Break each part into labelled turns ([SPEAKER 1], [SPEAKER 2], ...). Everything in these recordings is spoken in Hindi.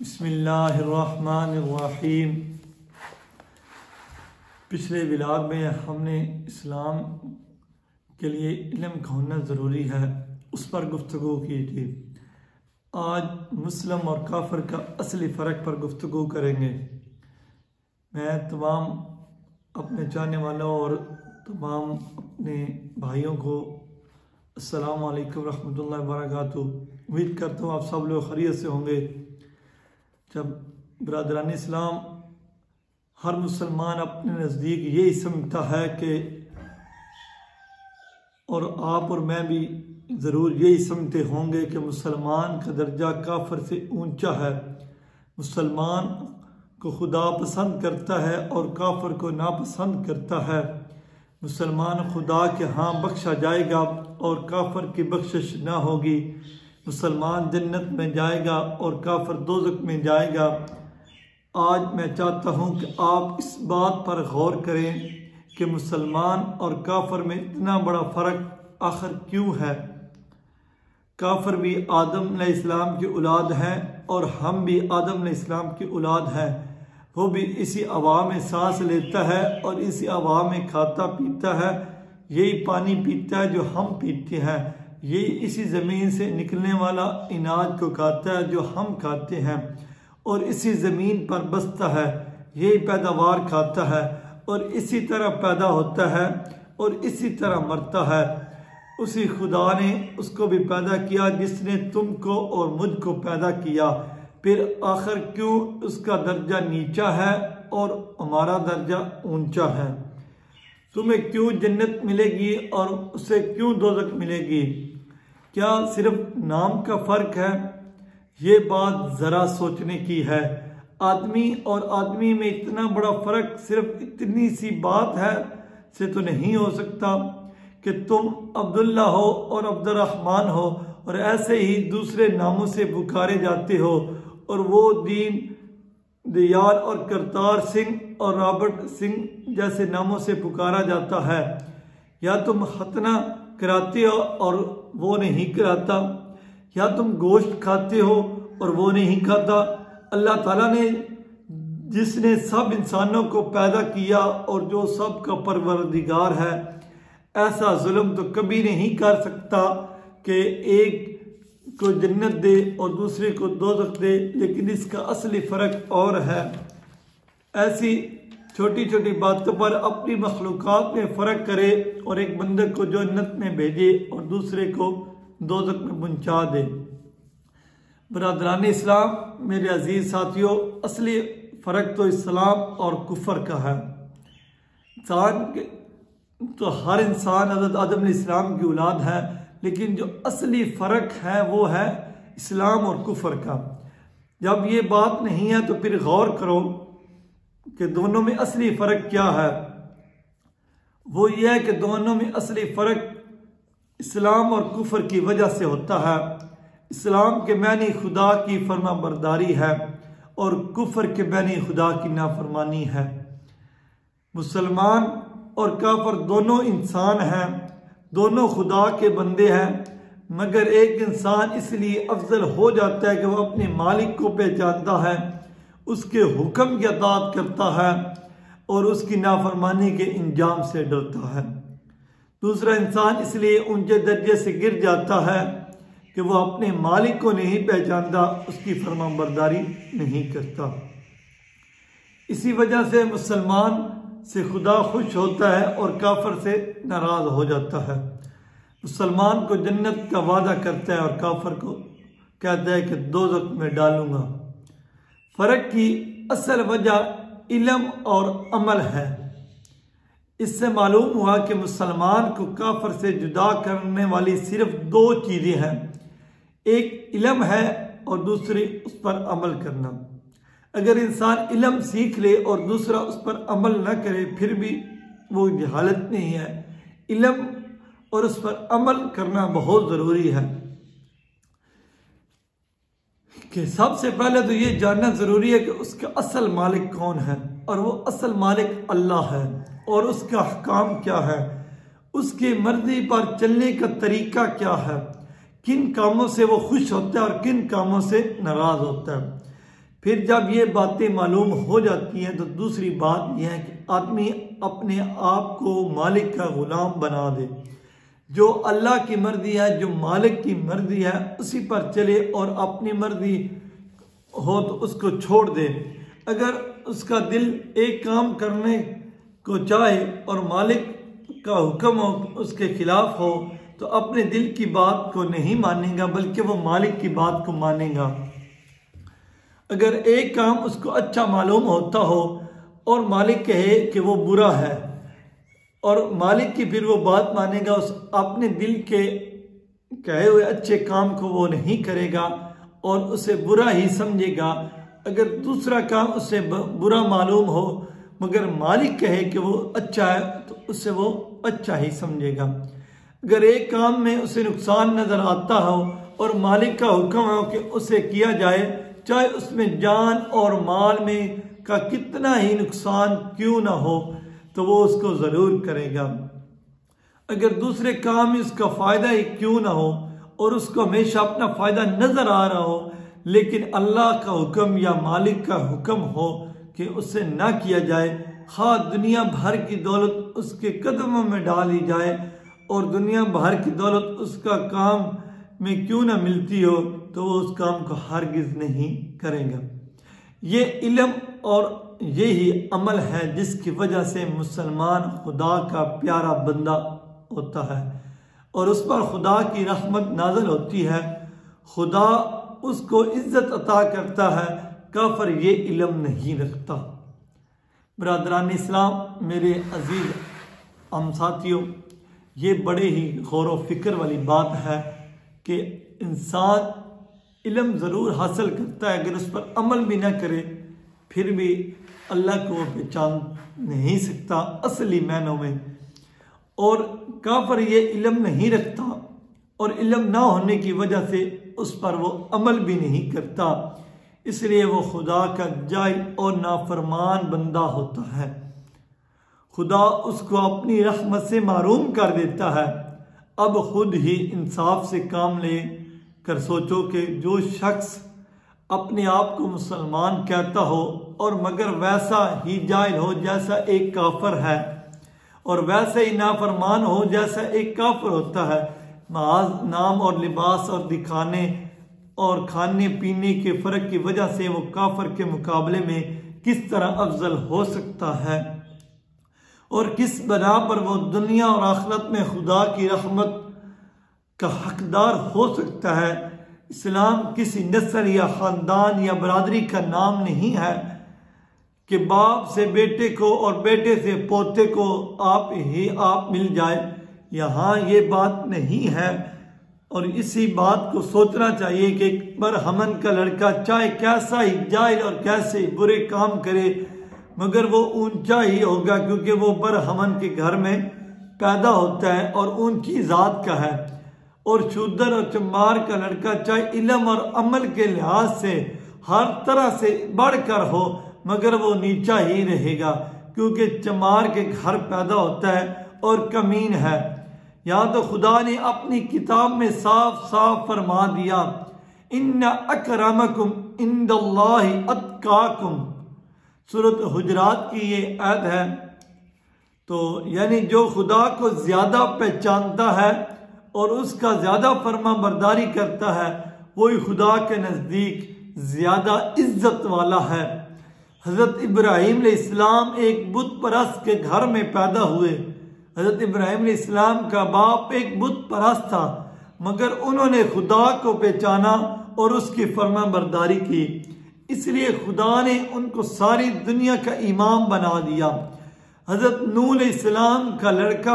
[SPEAKER 1] बिस्मिल्लाहिर्रहमानिर्रहीम। पिछले व्लॉग में हमने इस्लाम के लिए इल्म का होना ज़रूरी है उस पर गुफ्तगू की थी। आज मुस्लिम और काफिर का असली फ़र्क पर गुफ्तगू करेंगे। मैं तमाम अपने चाहने वालों और तमाम अपने भाइयों को अस्सलाम वालेकुम रहमतुल्लाहि व बरकातुहू। उम्मीद करता हूँ आप सब लोग खैरियत से होंगे। जब बरादरान इस्लाम हर मुसलमान अपने नज़दीक यही समझता है कि और आप और मैं भी ज़रूर यही समझते होंगे कि मुसलमान का दर्जा काफिर से ऊंचा है। मुसलमान को खुदा पसंद करता है और काफिर को नापसंद करता है। मुसलमान खुदा के यहाँ बख्शा जाएगा और काफिर की बख्शिश ना होगी। मुसलमान जन्नत में जाएगा और काफिर दोज़ख में जाएगा। आज मैं चाहता हूँ कि आप इस बात पर गौर करें कि मुसलमान और काफिर में इतना बड़ा फ़र्क आखिर क्यों है। काफिर भी आदम अलैहिस्सलाम की औलाद हैं और हम भी आदम अलैहिस्सलाम की औलाद हैं। वो भी इसी हवा में सांस लेता है और इसी हवा में खाता पीता है। यही पानी पीता है जो हम पीते हैं। यही इसी ज़मीन से निकलने वाला अनाज को खाता है जो हम खाते हैं और इसी ज़मीन पर बसता है। यही पैदावार खाता है और इसी तरह पैदा होता है और इसी तरह मरता है। उसी खुदा ने उसको भी पैदा किया जिसने तुमको और मुझको पैदा किया। फिर आखिर क्यों उसका दर्जा नीचा है और हमारा दर्जा ऊंचा है। तुम्हें क्यों जन्नत मिलेगी और उसे क्यों दोज़ख मिलेगी। क्या सिर्फ नाम का फ़र्क है? ये बात ज़रा सोचने की है। आदमी और आदमी में इतना बड़ा फ़र्क सिर्फ इतनी सी बात है से तो नहीं हो सकता कि तुम अब्दुल्ला हो और अब्दुर्रहमान हो और ऐसे ही दूसरे नामों से पुकारे जाते हो और वो दीन दयाल और करतार सिंह और रॉबर्ट सिंह जैसे नामों से पुकारा जाता है। या तुम खतना कराते हो और वो नहीं कराता, या तुम गोश्त खाते हो और वो नहीं खाता। अल्लाह ताला ने जिसने सब इंसानों को पैदा किया और जो सब का परवरदिगार है, ऐसा जुल्म तो कभी नहीं कर सकता कि एक को जन्नत दे और दूसरे को दोज़ख दे। लेकिन इसका असली फ़र्क और है। ऐसी छोटी छोटी बातों पर अपनी मखलूक़ात में फ़र्क करे और एक बंदे को जन्नत में भेजे और दूसरे को दोज़ख में पहुंचा दे। बरादरान इस्लाम, मेरे अजीज़ साथियों, असली फ़र्क तो इस्लाम और कुफर का है। तो हर इंसान हज़रत आदम अलैहिस्सलाम की औलाद है, लेकिन जो असली फ़र्क है वो है इस्लाम और कुफर का। जब ये बात नहीं है तो फिर गौर करो कि दोनों में असली फ़र्क क्या है। वो ये है कि दोनों में असली फ़र्क इस्लाम और कुफर की वजह से होता है। इस्लाम के मानी खुदा की फर्मा बरदारी है और कुफर के मानी खुदा की नाफरमानी है। मुसलमान और काफिर दोनों इंसान हैं, दोनों खुदा के बंदे हैं, मगर एक इंसान इसलिए अफजल हो जाता है कि वह अपने मालिक को पहचानता है, उसके हुक्म की अताअत करता है और उसकी नाफरमानी के इंजाम से डरता है। दूसरा इंसान इसलिए ऊंचे दर्जे से गिर जाता है कि वह अपने मालिक को नहीं पहचानता, उसकी फरमाबरदारी नहीं करता। इसी वजह से मुसलमान से खुदा खुश होता है और काफिर से नाराज हो जाता है। मुसलमान को जन्नत का वादा करता है और काफिर को कहता है कि दोज़ख में डालूंगा। फ़र्क की असल वजह इल्म और अमल है। इससे मालूम हुआ कि मुसलमान को काफिर से जुदा करने वाली सिर्फ दो चीज़ें हैं। एक इल्म है और दूसरी उस पर अमल करना। अगर इंसान इल्म सीख ले और दूसरा उस पर अमल न करे फिर भी वो जहालत नहीं है। इल्म और उस पर अमल करना बहुत ज़रूरी है। कि सबसे पहले तो ये जानना ज़रूरी है कि उसका असल मालिक कौन है और वो असल मालिक अल्लाह है और उसका अहकाम क्या है, उसकी मर्जी पर चलने का तरीका क्या है, किन कामों से वो खुश होता है और किन कामों से नाराज़ होता है। फिर जब ये बातें मालूम हो जाती हैं तो दूसरी बात यह है कि आदमी अपने आप को मालिक का गुलाम बना दे। जो अल्लाह की मर्जी है, जो मालिक की मर्जी है, उसी पर चले और अपनी मर्जी हो तो उसको छोड़ दे। अगर उसका दिल एक काम करने को चाहे और मालिक का हुक्म हो उसके खिलाफ हो तो अपने दिल की बात को नहीं मानेगा, बल्कि वो मालिक की बात को मानेगा। अगर एक काम उसको अच्छा मालूम होता हो और मालिक कहे कि वो बुरा है और मालिक की फिर वो बात मानेगा, उस अपने दिल के कहे हुए अच्छे काम को वो नहीं करेगा और उसे बुरा ही समझेगा। अगर दूसरा काम उसे बुरा मालूम हो मगर मालिक कहे कि वो अच्छा है तो उसे वो अच्छा ही समझेगा। अगर एक काम में उसे नुकसान नजर आता हो और मालिक का हुक्म हो कि उसे किया जाए, चाहे उसमें जान और माल में का कितना ही नुकसान क्यों ना हो, तो वो उसको जरूर करेगा। अगर दूसरे काम में उसका फायदा ही क्यों ना हो और उसको हमेशा अपना फायदा नजर आ रहा हो, लेकिन अल्लाह का हुक्म या मालिक का हुक्म हो कि उससे ना किया जाए, हाँ दुनिया भर की दौलत उसके कदमों में डाली जाए और दुनिया भर की दौलत उसका काम में क्यों ना मिलती हो, तो वो उस काम को हरगिज नहीं करेगा। ये इल्म और यही अमल है जिसकी वजह से मुसलमान खुदा का प्यारा बंदा होता है और उस पर खुदा की रहमत नाज़िल होती है। खुदा उसको इज्जत अता करता है। काफिर ये इल्म नहीं रखता। बरादरान इस्लाम, मेरे अजीज हम साथियों, ये बड़े ही गौर व फिक्र वाली बात है कि इंसान इल्म ज़रूर हासिल करता है, अगर उस पर अमल भी ना करे फिर भी अल्लाह को वो पहचान नहीं सकता असली मायनों में। और काफिर ये इल्म नहीं रखता और इल्म ना होने की वजह से उस पर वो अमल भी नहीं करता, इसलिए वो खुदा का जाहिल और नाफरमान बंदा होता है। खुदा उसको अपनी रहमत से महरूम कर देता है। अब खुद ही इंसाफ से काम ले कर सोचो कि जो शख्स अपने आप को मुसलमान कहता हो और मगर वैसा ही जाहिल हो जैसा एक काफिर है और वैसे ही नाफरमान हो जैसा एक काफिर होता है, माज नाम और लिबास और दिखाने और खाने पीने के फर्क की वजह से वो काफिर के मुकाबले में किस तरह अफजल हो सकता है और किस बना पर वो दुनिया और आखिरत में खुदा की रहमत का हकदार हो सकता है। इस्लाम किसी नस्ल या ख़ानदान या बरादरी का नाम नहीं है कि बाप से बेटे को और बेटे से पोते को आप मिल जाए। यहाँ ये बात नहीं है और इसी बात को सोचना चाहिए कि एक बरहमन का लड़का चाहे कैसा ही जाहिल और कैसे बुरे काम करे मगर वो ऊंचा ही होगा, क्योंकि वो बरहमन के घर में पैदा होता है और ऊंची ज़ात का है। और शूदर और चमार का लड़का चाहे इल्म और अमल के लिहाज से हर तरह से बढ़कर हो मगर वो नीचा ही रहेगा, क्योंकि चमार के घर पैदा होता है और कमीन है। यहाँ तो खुदा ने अपनी किताब में साफ साफ फरमा दिया, इन्ना अकरमकुम इंदल्लाहि अत्काकुम। सूरत हुजरात की ये आयत है। तो यानी जो खुदा को ज्यादा पहचानता है और उसका ज्यादा फर्मा बरदारी करता है वही खुदा के नजदीक ज्यादा इज्जत वाला है। हजरत इब्राहिम अलैहिस्सलाम एक बुत परस्त के घर में पैदा हुए। हजरत इब्राहिम अलैहिस्सलाम का बाप एक बुत परस्त था मगर उन्होंने खुदा को पहचाना और उसकी फर्मा बरदारी की, इसलिए खुदा ने उनको सारी दुनिया का इमाम बना दिया। हजरत नूह अलैहिस्सलाम का लड़का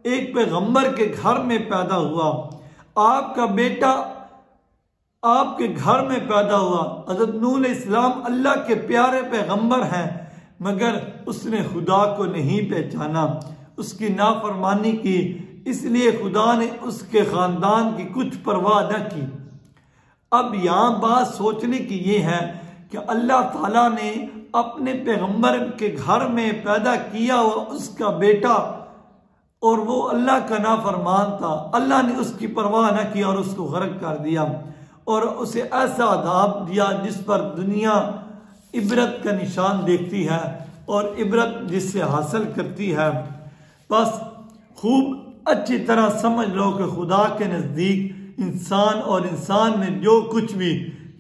[SPEAKER 1] एक पैगंबर के घर में पैदा हुआ। आपका बेटा आपके घर में पैदा हुआ। हजरत नूह अलैहिस्सलाम अल्लाह के प्यारे पैगंबर हैं मगर उसने खुदा को नहीं पहचाना, उसकी नाफरमानी की, इसलिए खुदा ने उसके खानदान की कुछ परवाह न की। अब यहाँ बात सोचने की ये है कि अल्लाह ताला ने अपने पैगंबर के घर में पैदा किया हुआ उसका बेटा और वो अल्लाह का नाफरमान था, अल्लाह ने उसकी परवाह न की और उसको गर्क कर दिया। और उसे ऐसा अदाब दिया जिस पर दुनिया इबरत का निशान देखती है और इबरत जिससे हासिल करती है। बस खूब अच्छी तरह समझ लो कि खुदा के नज़दीक इंसान और इंसान में जो कुछ भी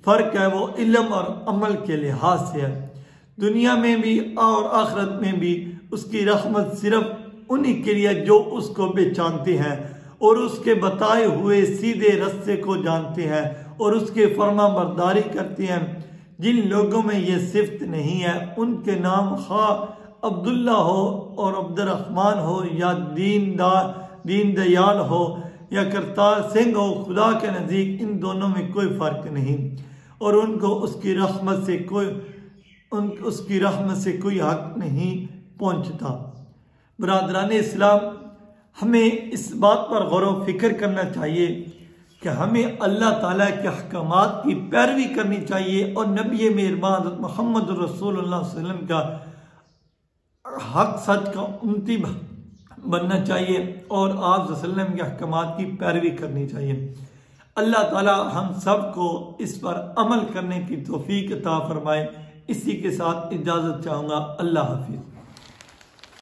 [SPEAKER 1] फ़र्क है वो इल्म और अमल के लिहाज से है। दुनिया में भी और आखिरत में भी उसकी रहमत सिर्फ उन्हीं के लिए जो उसको पहचानते हैं और उसके बताए हुए सीधे रास्ते को जानते हैं और उसके फर्मा बरदारी करते हैं। जिन लोगों में ये सिफ्त नहीं है उनके नाम खा अब्दुल्ला हो और अब्दुर्रहमान हो या दीन दयाल हो या करतार सिंह हो, खुदा के नज़दीक इन दोनों में कोई फ़र्क नहीं और उनको उसकी रहमत से कोई हक नहीं पहुँचता। बरादरान इस्लाम, हमें इस बात पर गौर व फिक्र करना चाहिए कि हमें अल्लाह ताला के अहकामात की पैरवी करनी चाहिए और नबी मेहरबान मोहम्मद रसूलुल्लाह सल्लल्लाहु अलैहि वसल्लम का हक सच का उम्मती बनना चाहिए और आप वसल्लम के अहकामात की पैरवी करनी चाहिए। अल्लाह ताला हम सब को इस पर अमल करने की तौफीक अता फरमाए। इसी के साथ इजाज़त चाहूँगा। अल्लाह हाफिज़।